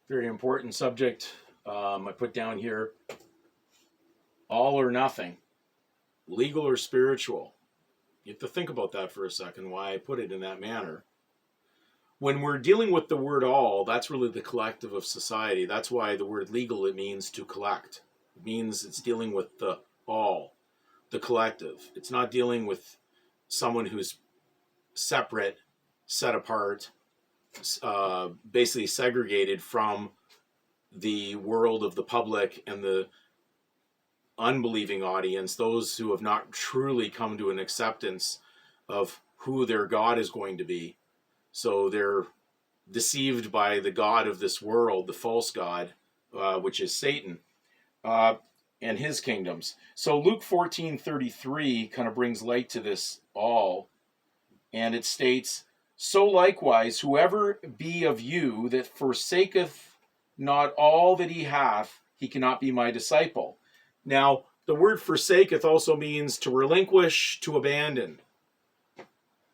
Very important subject. I put down here all or nothing, legal or spiritual. You have to think about that for a second, why I put it in that manner. When we're dealing with the word all, that's really the collective of society. That's why the word legal, it means to collect. It means it's dealing with the all, the collective. It's not dealing with someone who's separate, set apart, basically segregated from the world of the public and the unbelieving audience, those who have not truly come to an acceptance of who their God is going to be. So they're deceived by the God of this world, the false God, which is Satan, and his kingdoms. So Luke 14:33 kind of brings light to this all, and it states, "So likewise, whoever be of you that forsaketh not all that he hath, he cannot be my disciple." Now, the word forsaketh also means to relinquish, to abandon.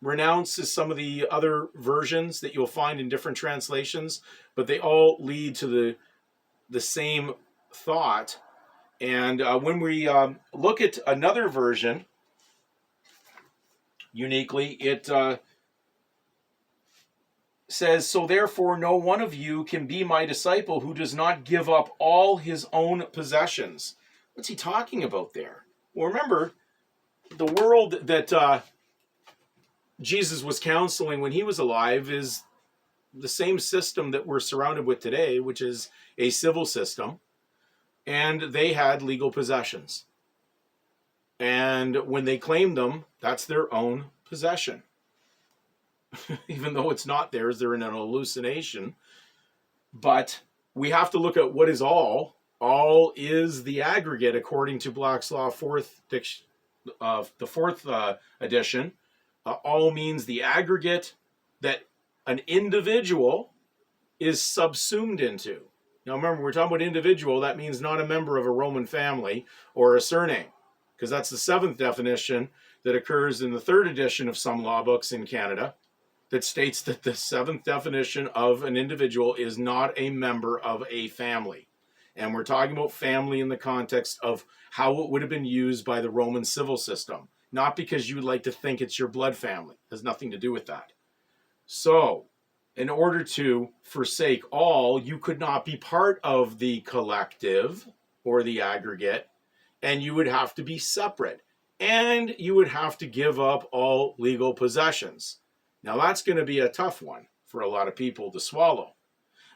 Renounce is some of the other versions that you'll find in different translations, but they all lead to the same thought. And when we look at another version, uniquely, it says, "So therefore no one of you can be my disciple who does not give up all his own possessions." What's he talking about there? Well, remember, the world that Jesus was counseling when he was alive is the same system that we're surrounded with today, which is a civil system, and they had legal possessions. And when they claimed them, that's their own possession. Even though it's not theirs, they're in an hallucination. But we have to look at what is all. All is the aggregate, according to Black's Law, the fourth edition. All means the aggregate that an individual is subsumed into. Now remember, we're talking about individual. That means not a member of a Roman family or a surname, because that's the seventh definition that occurs in the third edition of some law books in Canada, that states that the seventh definition of an individual is not a member of a family. And we're talking about family in the context of how it would have been used by the Roman civil system. Not because you would like to think it's your blood family. It has nothing to do with that. So, in order to forsake all, you could not be part of the collective or the aggregate, and you would have to be separate. And you would have to give up all legal possessions. Now, that's going to be a tough one for a lot of people to swallow.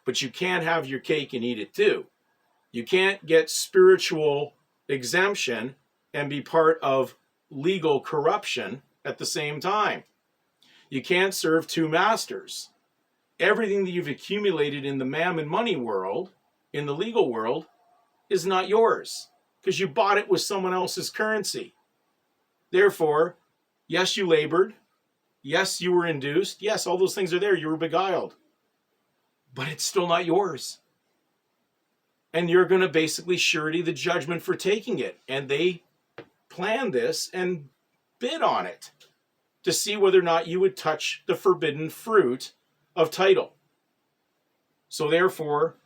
But you can't have your cake and eat it too. You can't get spiritual exemption and be part of legal corruption at the same time. You can't serve two masters. Everything that you've accumulated in the mammon money world, in the legal world, is not yours because you bought it with someone else's currency. Therefore, yes, you labored. Yes, you were induced. Yes, all those things are there. You were beguiled. But it's still not yours. And you're going to basically surety the judgment for taking it. And they planned this and bid on it to see whether or not you would touch the forbidden fruit of title. So therefore,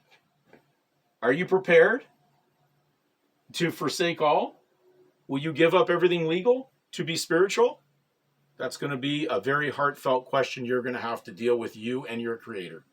are you prepared to forsake all? Will you give up everything legal to be spiritual? That's going to be a very heartfelt question you're going to have to deal with, you and your Creator.